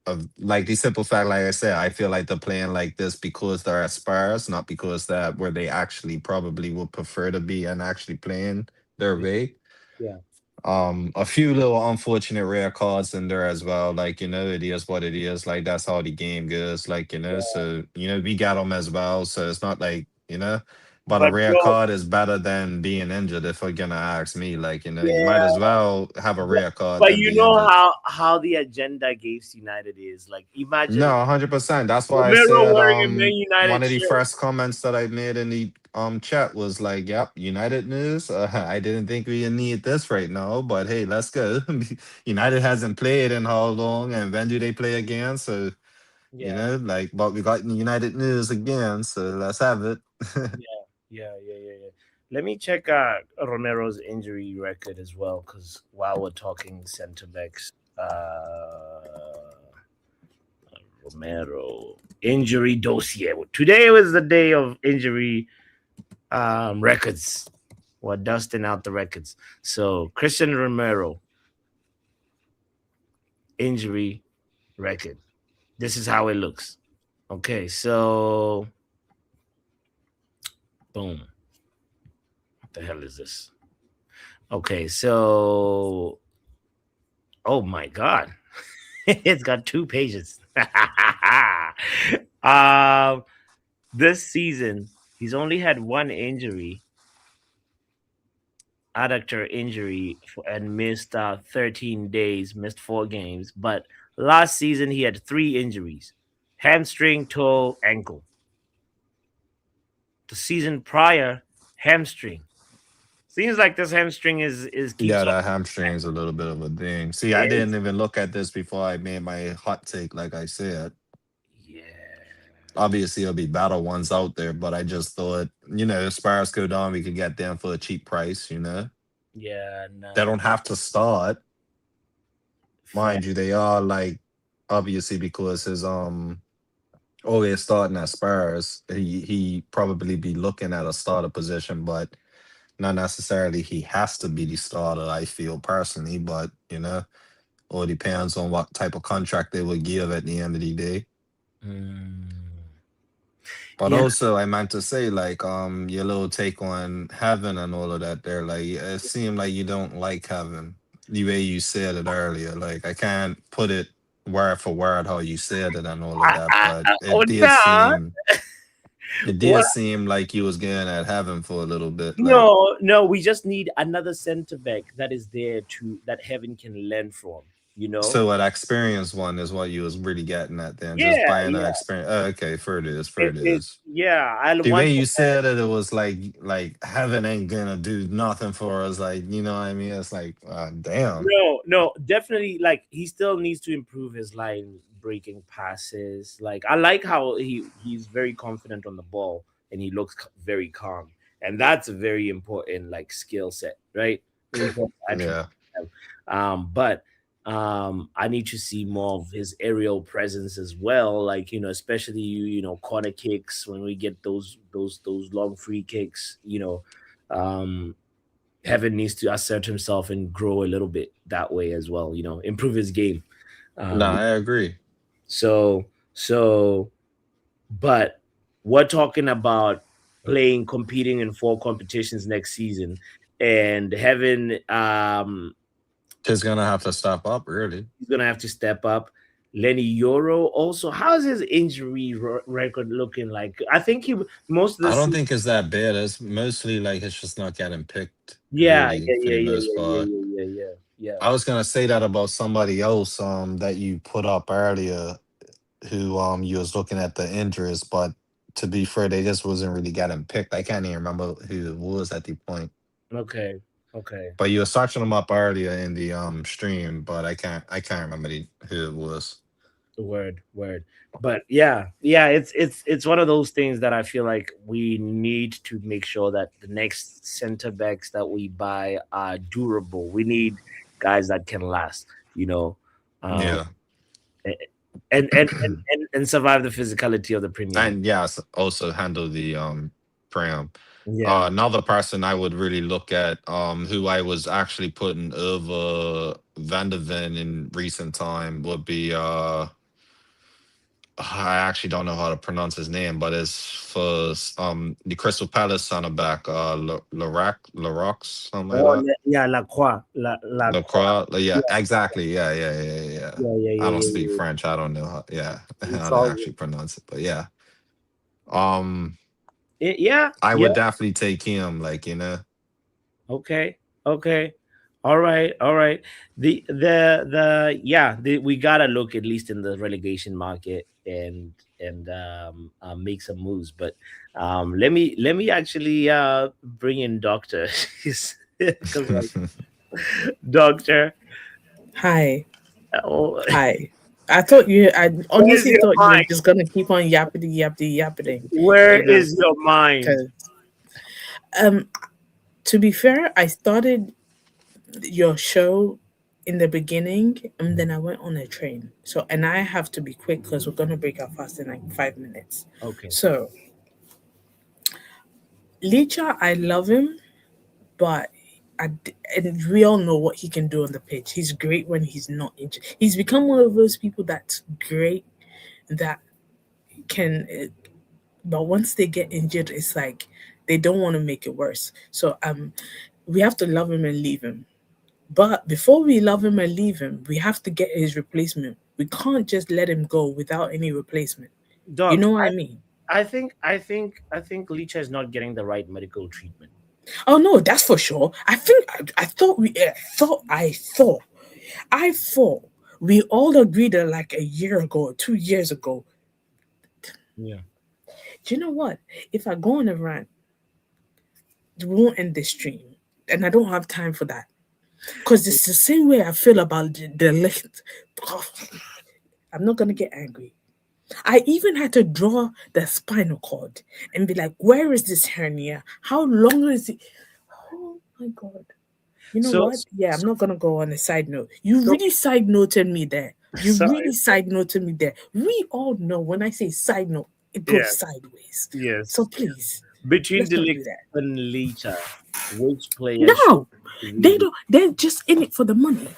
of like the simple fact, like I said, I feel like they're playing like this because they're at Spurs, not because that where they actually probably would prefer to be and actually playing their way. yeah, A few little unfortunate rare cards in there as well. Like, it is what it is. Like, that's how the game goes. Like, so, we got them as well. So it's not like, but a But rare bro, card is better than being injured if you're gonna ask me. Like, you might yeah, as well have a but, rare card but than you be know injured. how the agenda against United is. Like, imagine No, 100%. That's why I Romero said wearing a Man one United of the shirt. first comments that I made in the chat was like, "Yep, United news. I didn't think we need this right now, but hey, let's go." United hasn't played in how long, and when do they play again? So Yeah, like, but we got United news again, so let's have it. yeah, yeah. Let me check Romero's injury record as well, because while we're talking center backs, Romero injury dossier. Today was the day of injury records. We're dusting out the records. So Christian Romero injury record. This is how it looks. Okay, so boom. What the hell is this? Okay, so oh my god. It's got 2 pages. um this season he's only had one injury, adductor injury, and missed 13 days, missed 4 games. But last season he had 3 injuries: hamstring, toe, ankle. The season prior, hamstring. Seems like this hamstring is Yeah, keeps on. that hamstring's a little bit of a thing. See, I Is didn't even look at this before I made my hot take. Like I said, yeah, obviously there'll be better ones out there, but I just thought, if Spurs go down, we could get them for a cheap price. yeah, They nah, don't have to start. fair. Mind you, they are like obviously because his always starting at Spurs, he probably be looking at a starter position, but not necessarily he has to be the starter, I feel personally, but all depends on what type of contract they would give at the end of the day. Mm, But yeah, also, I meant to say, like, your little take on heaven and all of that. There, like, it seemed like you don't like heaven the way you said it earlier. Like, I can't put it word for word how you said it and all of that, but oh nah. it did What? seem like you was getting at heaven for a little bit. Like, No. We just need another center back that is there to that heaven can learn from. You know? so an experienced one is what you was really getting at then, just Yeah, buying an yeah. experience. Oh, okay, for it is, for it It is. yeah. I The want way you said it, it was like heaven ain't gonna do nothing for us. Like, you know what I mean? It's like, damn. no, definitely. Like he still needs to improve his line breaking passes. Like I like how he's very confident on the ball and he looks very calm, and that's a very important like skill set, right? Very important attribute. Yeah. to have. But I need to see more of his aerial presence as well. Like especially corner kicks when we get those long free kicks. Um, Heaven needs to assert himself and grow a little bit that way as well. Improve his game. No, Um, I agree. so so, but we're talking about competing in 4 competitions next season, and Heaven Just gonna have to step up, really. he's gonna have to step up. Lenny Euro also. How's his injury record looking like? I think he most of the I don't season. think it's that bad. It's mostly like it's just not getting picked, Yeah, really, yeah, for yeah, the yeah, most yeah, yeah, part. yeah, yeah, yeah, yeah. I was gonna say that about somebody else that you put up earlier who you was looking at the injuries, but to be fair, they just wasn't really getting picked. I can't even remember who it was at the point. Okay, okay. But you were searching them up earlier in the stream, but I can't remember who it was. Word. But yeah, it's one of those things that I feel like we need to make sure that the next center backs that we buy are durable. We need guys that can last, um, Yeah. and survive the physicality of the Premier League. And yes, also handle the pram. Yeah. Another person I would really look at, who I was actually putting over Van de Ven in recent time would be I actually don't know how to pronounce his name, but it's for the Crystal Palace center back, Larac, something like Oh, that. yeah, La Croix, La Croix. Lacroix, yeah, Yeah, exactly, yeah. yeah, yeah, I yeah, don't yeah, speak yeah. French. I don't know how, yeah, It's how to all actually pronounce it, but yeah. Um, yeah, I yeah. would definitely take him, like, Okay. Okay. All right. All right. Yeah, we gotta look at least in the relegation market and make some moves. But let me actually bring in Doctor. Because like Doctor, Hi, oh, hi. I thought you. I where's honestly your thought you were mind? just gonna keep on yapping. Where You know, is your mind? because um, to be fair, I started your show in the beginning, and then I went on a train. So, and I have to be quick because we're gonna break our fast in like 5 minutes. Okay. So, Licha, I love him, but and we all know what he can do on the pitch. He's great when he's not injured. He's become one of those people that's great that can but once they get injured it's like they don't want to make it worse. So we have to love him and leave him. But before we love him and leave him, we have to get his replacement. We can't just let him go without any replacement. You Doc, know what I mean? I think Licha is not getting the right medical treatment. Oh no, that's for sure. I thought I thought we all agreed that like a year ago or 2 years ago. Yeah. Do you know what? If I go on a rant, we won't end the stream, and I don't have time for that. Because it's the same way I feel about the list. I'm not gonna get angry. I even had to draw the spinal cord and be like, where is this hernia? How long is it? Oh my god. You know So what? Yeah, I'm so, not gonna go on a side note. You so really side noted me there. You sorry. really side noted me there. We all know when I say side note, it goes Yeah. sideways. So Yes. please, Between let's not Delict do that. and Licha, which player should No, we they be? don't. They're just in it for the money.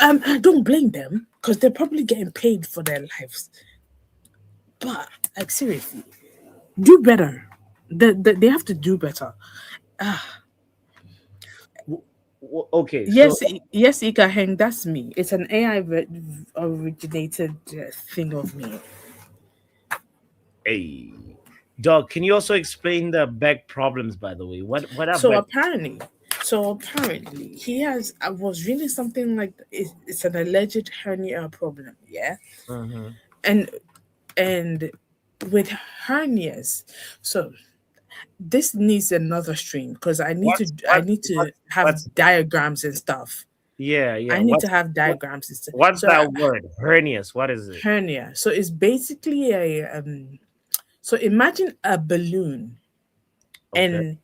I don't blame them because they're probably getting paid for their lives. But like seriously, do better. They have to do better. Okay, so Yes, Ika Heng, that's me. It's an AI originated thing of me. hey, Doc, can you also explain the back problems? By the way, what are So back? apparently, he has. I was reading something like it's an alleged hernia problem. Yeah, Mhm. and and with hernias, so this needs another stream because What's I what's need to what's have what's diagrams and stuff. yeah, yeah. I need to What's have what, diagrams and stuff. what's So that word? Hernias. What is it? hernia. So it's basically a so imagine a balloon Okay. and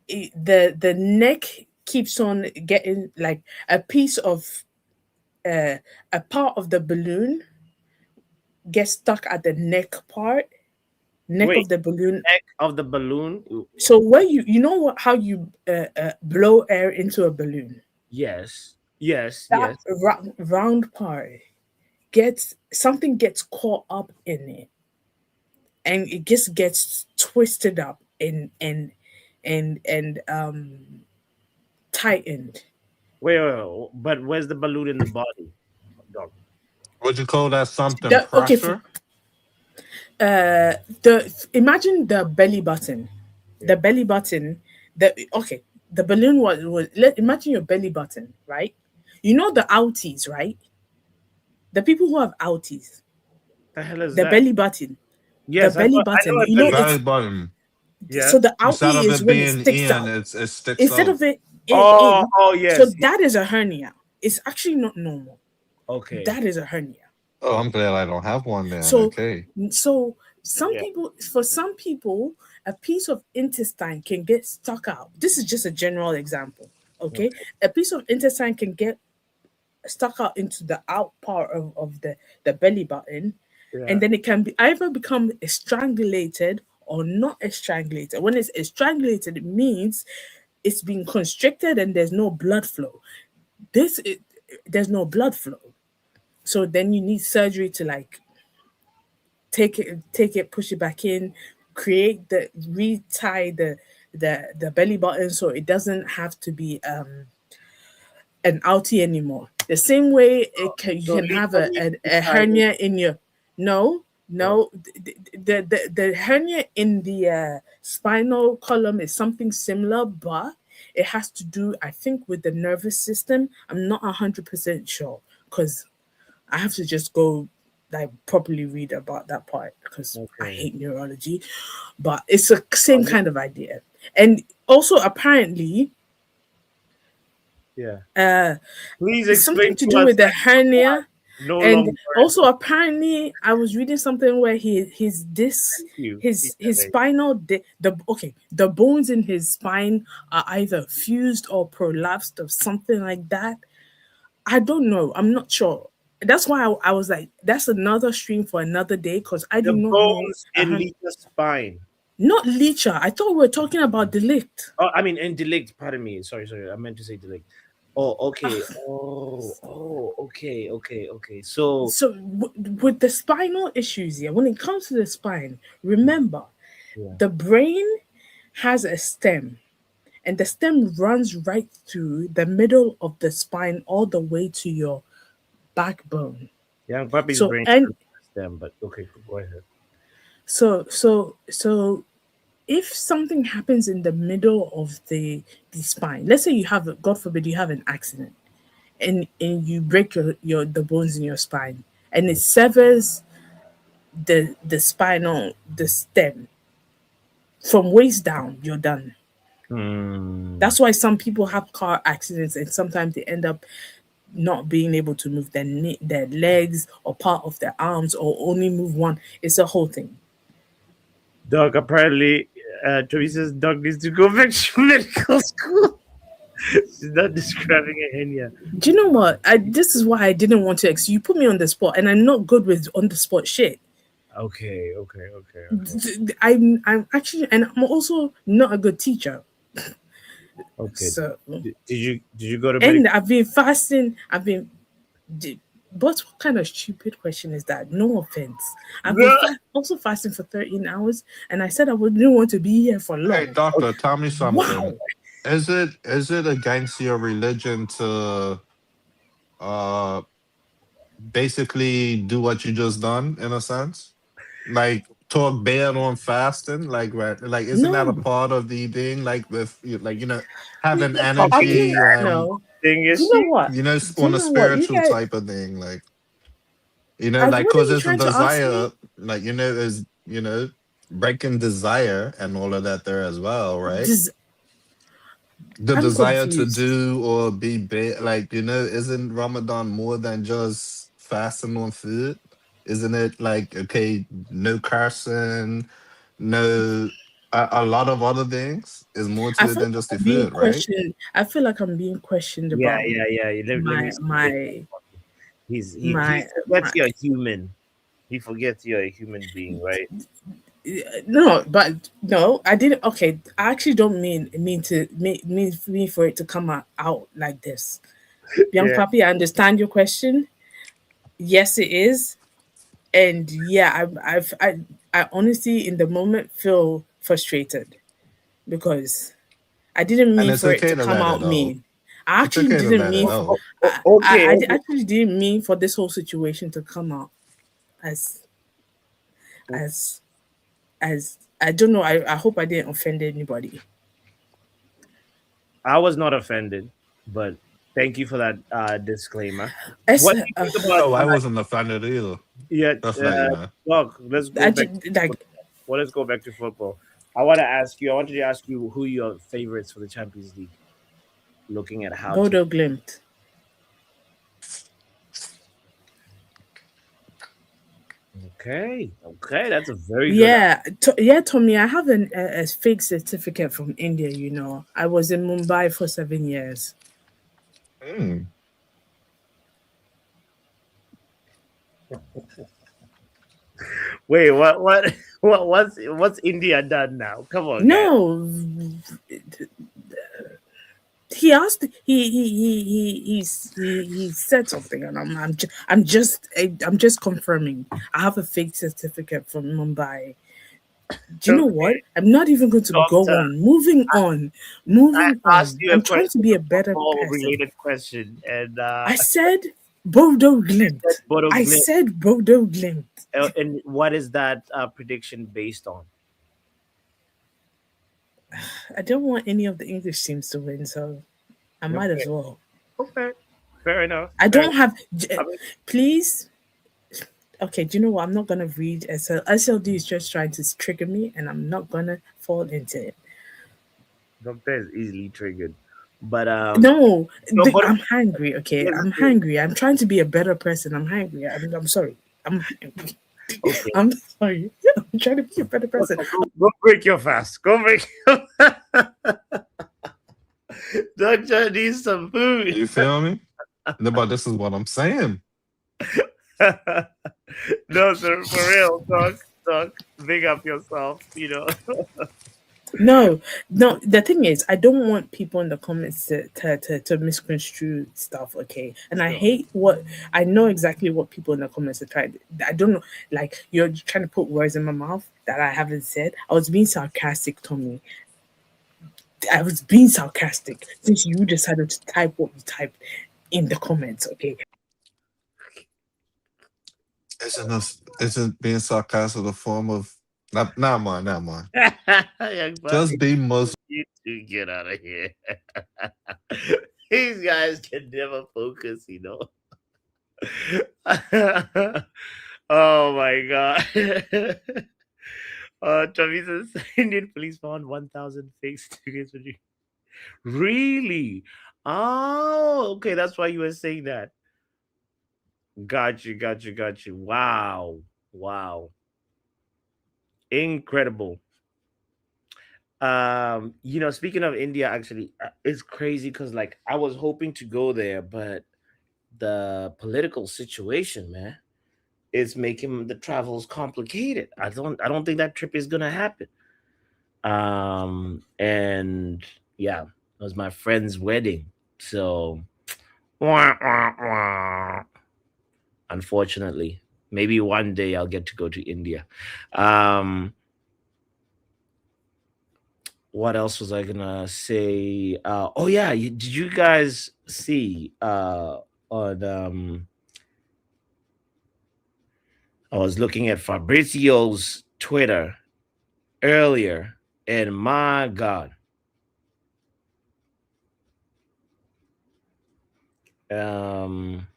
the neck keeps on getting like a piece of uh, a part of the balloon gets stuck at the neck Wait, of the balloon. neck of the balloon. So where you know how you blow air into a balloon, Yes, yes, that yes. round part gets something gets caught up in it and it just gets twisted up and tightened. Wait. But where's the balloon in the body, Doc? would you call that something Okay, pressure? the imagine the belly button, Yeah. the okay, the balloon imagine your belly button, right? You know the outies, right? The people who have outies, The hell is the that? belly button, Yes, I know a you know belly. Belly it's button. so Yes. the Instead outie of is it when it being sticks in, out it sticks instead out. of it Oh, in. oh So yes. that is a hernia. It's actually not normal. Okay. That is a hernia. Oh, I'm glad I don't have one then. So, Okay. so Yeah. for some people, a piece of intestine can get stuck out. This is just a general example. Okay, Okay. a piece of intestine can get stuck out into the out part of the belly button, Yeah. and then it can be either become strangulated or not strangulated. When it's strangulated, it means it's being constricted and there's no blood flow. This it, there's no blood flow. So then you need surgery to like take it, push it back in, retie the belly button so it doesn't have to be an outie anymore. The same way you So can have Licha needs to a tie it. hernia in your no, the hernia in the spinal column is something similar, but it has to do, I think, with the nervous system. I'm not 100% sure because I have to just go like properly read about that part because I Okay. hate neurology, but it's the same kind of idea. And also apparently, Yeah. uh, Please it's something explain to to do us with the like hernia. no long And words. also apparently I was reading something where his disc Thank you. his spinal the bones in his spine are either fused or prolapsed or something like that. I don't know. I'm not sure. That's why I was like, that's another stream for another day because I The do not know. bones in Licha's spine. Not Licha. I thought we were talking about Delict. Oh, I mean, and delict. Pardon me. Sorry, sorry. I meant to say delict. Oh, okay. Okay. So, So with the spinal issues, yeah, when it comes to the spine, remember yeah. the brain has a stem, and the stem runs right through the middle of the spine all the way to your backbone. Young puppy's So brain and them, but okay, go ahead. so if something happens in the middle of the spine, let's say you have God forbid you have an accident and you break your the bones in your spine and it severs the spinal the stem from waist down, you're done. Hmm. That's why some people have car accidents and sometimes they end up not being able to move their legs or part of their arms or only move one. It's a whole thing. Doc, apparently, Teresa's dog needs to go back to medical school. She's not describing a hernia. Do you know what? This is why I didn't want to. You put me on the spot, and I'm not good with on the spot shit. Okay. I'm actually, and I'm also not a good teacher. Okay. So, Did you go to and medical? I've been fasting. But what kind of stupid question is that? No offense. I've been also fasting for 13 hours, and I said I didn't want to be here for Hey, long. doctor, tell me Wow. something. Is it against your religion to uh basically do what you just done in a sense? Like talk bad on fasting? Like right, like isn't that a No, part of the thing? Like with like having I Okay. didn't energy and know. Thing Do is, you know what? Do you on a know what? You spiritual guys, type of thing, like like what are cause you it's a trying to ask desire, me? like is breaking desire and all of that there as well, right? This, The I'm desire to confused. do or be big, like isn't Ramadan more than just fasting on food? Isn't it like okay, no cursing, no a lot of other things is more I to it feel than like just the I'm being food, right? questioned. I feel like I'm being questioned yeah, about yeah. Let me my say this. my He my forgets my. you're human. He forgets you're a human being, right? No, but no, I didn't. Okay, I actually don't mean for it to come out like this. Young Yeah. Papi, I understand your question. Yes, it is, and yeah, I honestly in the moment feel frustrated because I didn't And mean it's for it okay to to come let it out out. mean. I It's actually okay to didn't let it mean. out. Okay. Okay. Actually didn't mean for this whole situation to come out as as as I don't know. I hope I didn't offend anybody. I was not offended, but thank you for that disclaimer. It's, What do you think about Oh, I wasn't offended either. yeah, Just let you know. Doc, let's go I back just to like football. Well, let's go back to football. I wanted to ask you who your favorites for the Champions League, looking at how to Bodo Glimt. okay, that's a very good Yeah, Tommy. I have a fake certificate from India. You know, I was in Mumbai for 7 years. Mm. wait, what's India done now? Come on, guys. No, he asked he said something, and I'm just confirming. I have a fake certificate from Mumbai. Do you know what? I'm not even going to go Doctor, on. Moving on. I Moving asked on. you a I'm trying to question, be a a better football person. related question, and I said Bodo said Glimt. Bodo I Glimt. said Bodo Glimt. And what is that prediction based on? I don't want any of the English teams to win, so I might as Okay, well. okay, fair enough. I Fair enough. don't have. I mean, Please. Okay, do you know what? I'm not gonna read SLD is just trying to trigger me, and I'm not gonna fall into it. Doctor is easily triggered, but No, no, but I'm hungry. Okay, here's the I'm thing. hungry. I'm trying to be a better person. I'm hungry. I'm sorry. I'm hungry. Okay, I'm sorry. I'm trying to be a better person. Doctor, go break your fast. Go break. Doctor needs some food. You feel me? No, but this is what I'm saying. No, sir, for real, Doc, big up yourself. You know. No, no. The thing is, I don't want people in the comments to misconstrue stuff. Okay, and I Sure. hate what I know exactly what people in the comments are trying. I don't know, like you're trying to put words in my mouth that I haven't said. I was being sarcastic, Tommy. I was being sarcastic since you decided to type what you typed in the comments. Okay, Isn't being sarcastic a form of not mine, not mine. Young Just buddy, be Muslim. you two get out of here. These guys can never focus, you know. Oh my god. Travis says Indian police found 1,000 fake certificates for you. Really? Oh, okay. That's why you were saying that. Got you. Wow. Wow. Incredible. Speaking of India, actually, it's crazy because like I was hoping to go there, but the political situation, man, is making the travels complicated. I don't think that trip is gonna happen. And yeah, it was my friend's wedding. So wah, wah, wah. Unfortunately, maybe one day I'll get to go to India. Um what else was I gonna say? Oh yeah, did you guys see on I was looking at Fabrizio's Twitter earlier, and my God, um,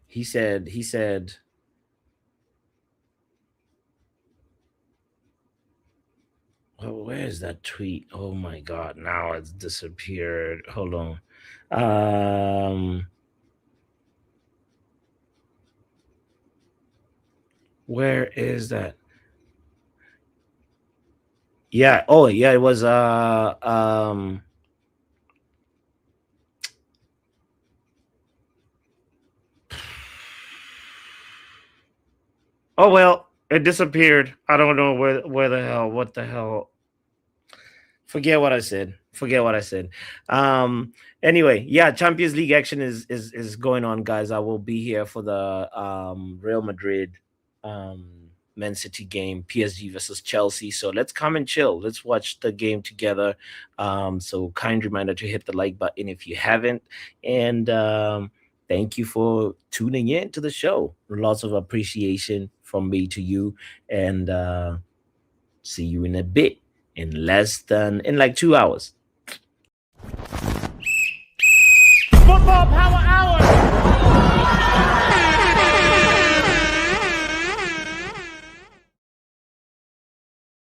he said, oh, where is that tweet? Oh my God, now it's disappeared. Hold on. Where is that? Yeah. Oh yeah, it was oh well, it disappeared. I don't know where the hell, what the hell. Forget what I said. Forget what I said. Anyway, yeah, Champions League action is going on, guys. I will be here for the Real Madrid Man City game, PSG versus Chelsea. So let's come and chill. Let's watch the game together. So kind reminder to hit the like button if you haven't. And thank you for tuning in to the show. Lots of appreciation from me to you. And see you in a bit, in like 2 hours.